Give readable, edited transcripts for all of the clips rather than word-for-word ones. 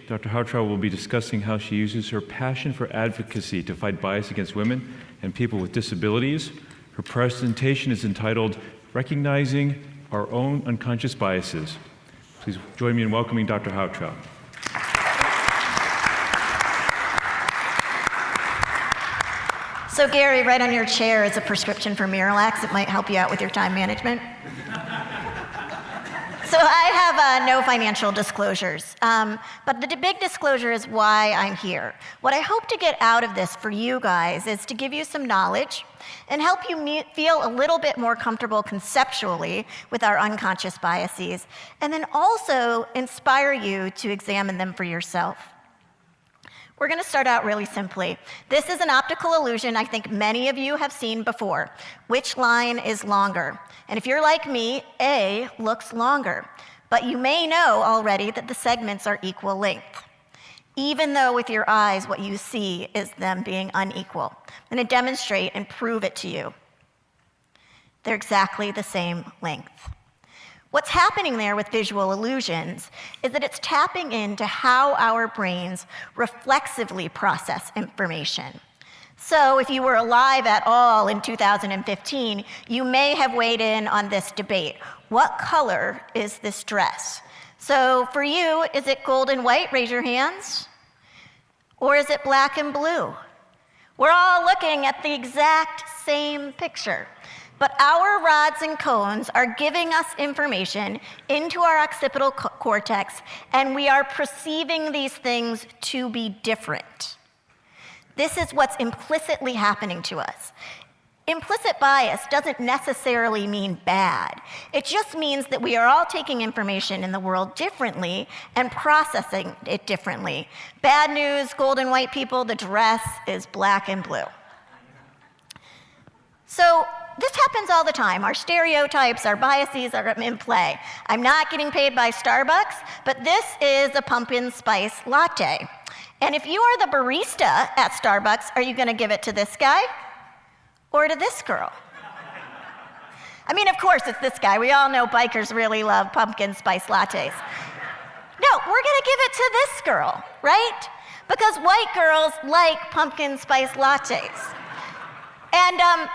Dr. Hautrow will be discussing how she uses her passion for advocacy to fight bias against women and people with disabilities. Her presentation is entitled, Recognizing Our Own Unconscious Biases. Please join me in welcoming Dr. Hautrow. So Gary, right on your chair is a prescription for Miralax. It might help you out with your time management. So I have no financial disclosures, but the big disclosure is why I'm here. What I hope to get out of this for you guys is to give you some knowledge and help you feel a little bit more comfortable conceptually with our unconscious biases, and then also inspire you to examine them for yourself. We're going to start out really simply. This is an optical illusion I think many of you have seen before. Which line is longer? And if you're like me, A looks longer. But you may know already that the segments are equal length, even though with your eyes what you see is them being unequal. I'm going to demonstrate and prove it to you. They're exactly the same length. What's happening there with visual illusions is that it's tapping into how our brains reflexively process information. So if you were alive at all in 2015, you may have weighed in on this debate. What color is this dress? So for you, is it gold and white? Raise your hands. Or is it black and blue? We're all looking at the exact same picture. But our rods and cones are giving us information into our occipital cortex, and we are perceiving these things to be different. This is what's implicitly happening to us. Implicit bias doesn't necessarily mean bad. It just means that we are all taking information in the world differently and processing it differently. Bad news, gold and white people, the dress is black and blue. So this happens all the time. Our stereotypes, our biases are in play. I'm not getting paid by Starbucks, but this is a pumpkin spice latte. And if you are the barista at Starbucks, are you going to give it to this guy or to this girl? I mean, of course it's this guy. We all know bikers really love pumpkin spice lattes. No, we're going to give it to this girl, right? Because white girls like pumpkin spice lattes. And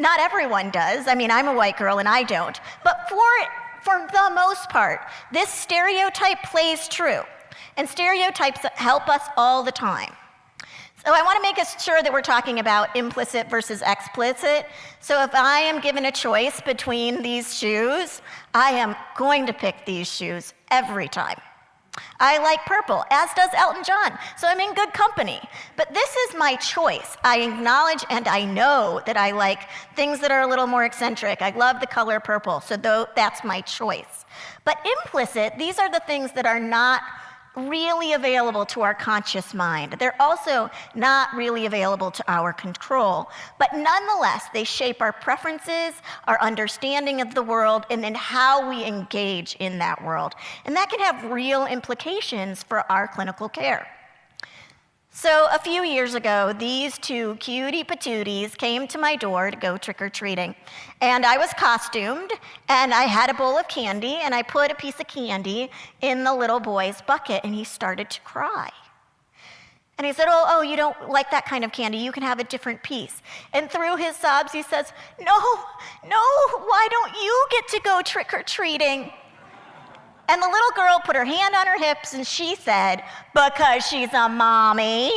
not everyone does. I mean, I'm a white girl and I don't. But for the most part, this stereotype plays true. And stereotypes help us all the time. So I want to make sure that we're talking about implicit versus explicit. So if I am given a choice between these shoes, I am going to pick these shoes every time. I like purple, as does Elton John, so I'm in good company. But this is my choice. I acknowledge and I know that I like things that are a little more eccentric. I love the color purple, so that's my choice. But implicit, these are the things that are not really available to our conscious mind. They're also not really available to our control. But nonetheless, they shape our preferences, our understanding of the world, and then how we engage in that world. And that can have real implications for our clinical care. So a few years ago, these two cutie patooties came to my door to go trick-or-treating. And I was costumed, and I had a bowl of candy, and I put a piece of candy in the little boy's bucket, and he started to cry. And he said, oh, you don't like that kind of candy. You can have a different piece. And through his sobs, he says, no, why don't you get to go trick-or-treating? And the little girl put her hand on her hips and she said, because she's a mommy.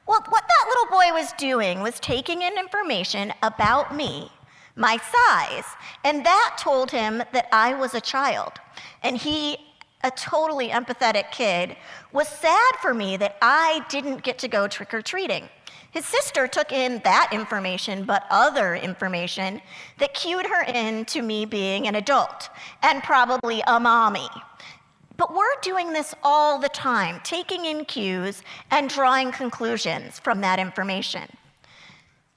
Well, what that little boy was doing was taking in information about me, my size, and that told him that I was a child. And he, a totally empathetic kid, was sad for me that I didn't get to go trick-or-treating. His sister took in that information, but other information that cued her into me being an adult and probably a mommy. But we're doing this all the time, taking in cues and drawing conclusions from that information.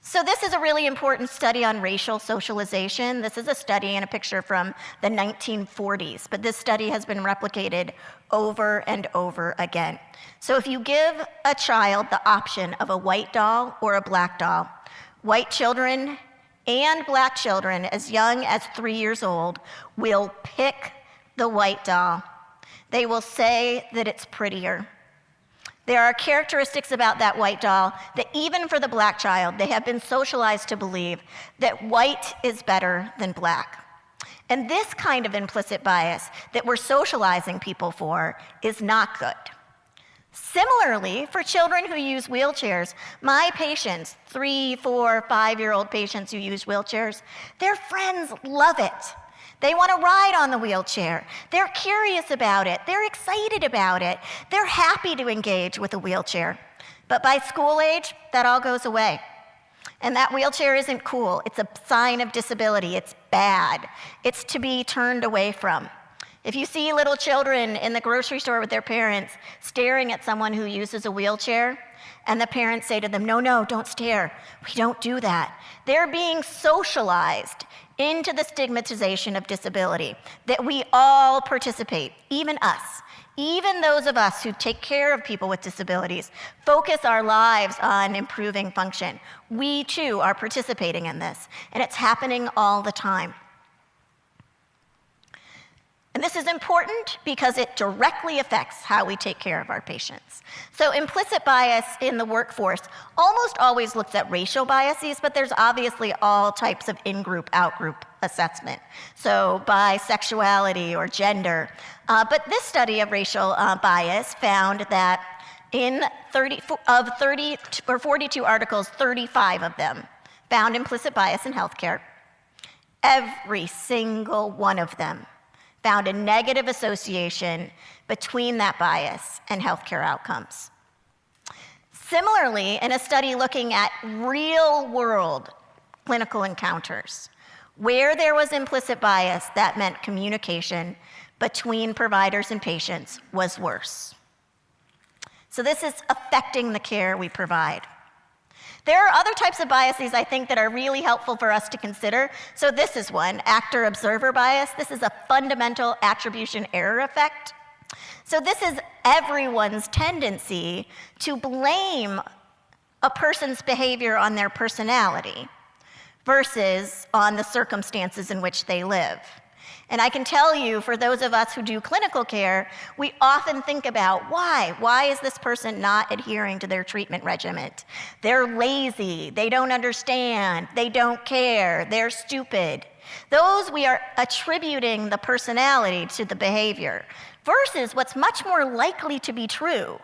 So this is a really important study on racial socialization. This is a study and a picture from the 1940s, but this study has been replicated over and over again. So if you give a child the option of a white doll or a black doll, white children and black children as young as 3 years old will pick the white doll. They will say that it's prettier. There are characteristics about that white doll that even for the black child, they have been socialized to believe that white is better than black. And this kind of implicit bias that we're socializing people for is not good. Similarly, for children who use wheelchairs, my patients, 3, 4, 5-year-old patients who use wheelchairs, their friends love it. They want to ride on the wheelchair. They're curious about it. They're excited about it. They're happy to engage with a wheelchair. But by school age, that all goes away. And that wheelchair isn't cool. It's a sign of disability. It's bad. It's to be turned away from. If you see little children in the grocery store with their parents staring at someone who uses a wheelchair, and the parents say to them, "No, no, don't stare. We don't do that." They're being socialized into the stigmatization of disability, that we all participate, even us. Even those of us who take care of people with disabilities, focus our lives on improving function. We too are participating in this, and it's happening all the time. And this is important because it directly affects how we take care of our patients. So implicit bias in the workforce almost always looks at racial biases, but there's obviously all types of in-group, out-group assessment. So bisexuality or gender. But this study of racial bias found that in 42 articles, 35 of them found implicit bias in healthcare. Every single one of them found a negative association between that bias and healthcare outcomes. Similarly, in a study looking at real-world clinical encounters, where there was implicit bias, that meant communication between providers and patients was worse. So this is affecting the care we provide. There are other types of biases I think that are really helpful for us to consider. So this is one, actor-observer bias. This is a fundamental attribution error effect. So this is everyone's tendency to blame a person's behavior on their personality versus on the circumstances in which they live. And I can tell you, for those of us who do clinical care, we often think about why. Why is this person not adhering to their treatment regimen? They're lazy, they don't understand, they don't care, they're stupid. Those we are attributing the personality to the behavior, versus what's much more likely to be true,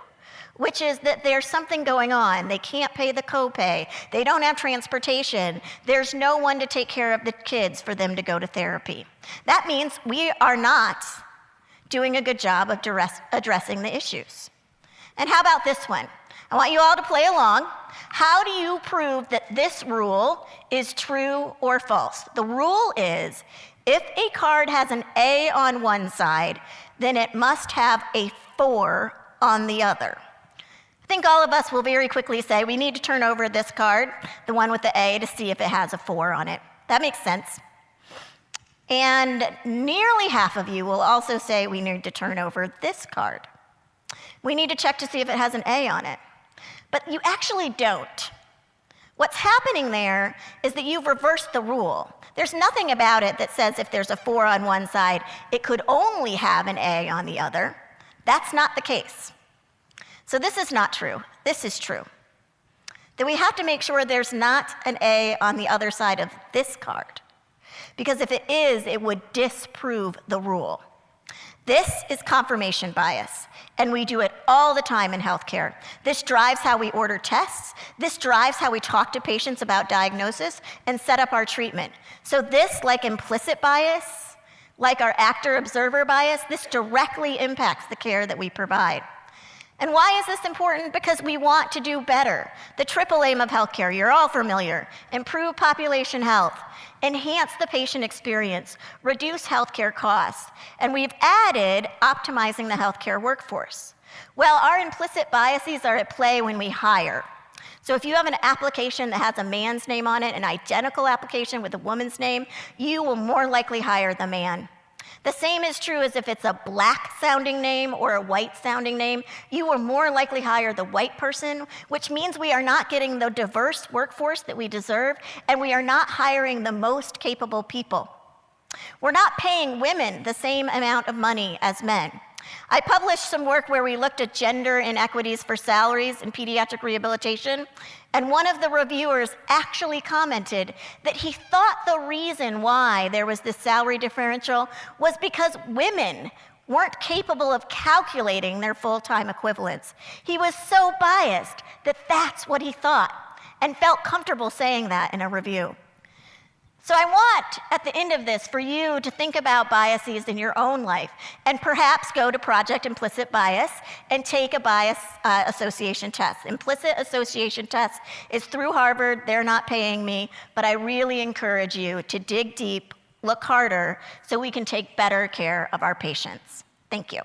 which is that there's something going on. They can't pay the copay. They don't have transportation. There's no one to take care of the kids for them to go to therapy. That means we are not doing a good job of addressing the issues. And how about this one? I want you all to play along. How do you prove that this rule is true or false? The rule is, if a card has an A on one side, then it must have a 4 on the other. I think all of us will very quickly say, we need to turn over this card, the one with the A, to see if it has a 4 on it. That makes sense. And nearly half of you will also say we need to turn over this card. We need to check to see if it has an A on it. But you actually don't. What's happening there is that you've reversed the rule. There's nothing about it that says if there's a 4 on one side, it could only have an A on the other. That's not the case. So this is not true. This is true. That we have to make sure there's not an A on the other side of this card. Because if it is, it would disprove the rule. This is confirmation bias, and we do it all the time in healthcare. This drives how we order tests. This drives how we talk to patients about diagnosis and set up our treatment. So this, like implicit bias, like our actor-observer bias, this directly impacts the care that we provide. And why is this important? Because we want to do better. The triple aim of healthcare, you're all familiar: improve population health, enhance the patient experience, reduce healthcare costs, and we've added optimizing the healthcare workforce. Well, our implicit biases are at play when we hire. So if you have an application that has a man's name on it, an identical application with a woman's name, you will more likely hire the man. The same is true as if it's a black-sounding name or a white-sounding name. You will more likely hire the white person, which means we are not getting the diverse workforce that we deserve, and we are not hiring the most capable people. We're not paying women the same amount of money as men. I published some work where we looked at gender inequities for salaries in pediatric rehabilitation, and one of the reviewers actually commented that he thought the reason why there was this salary differential was because women weren't capable of calculating their full-time equivalents. He was so biased that that's what he thought and felt comfortable saying that in a review. So I want, at the end of this, for you to think about biases in your own life and perhaps go to Project Implicit Bias and take a bias association test. Implicit association test is through Harvard. They're not paying me, but I really encourage you to dig deep, look harder, so we can take better care of our patients. Thank you.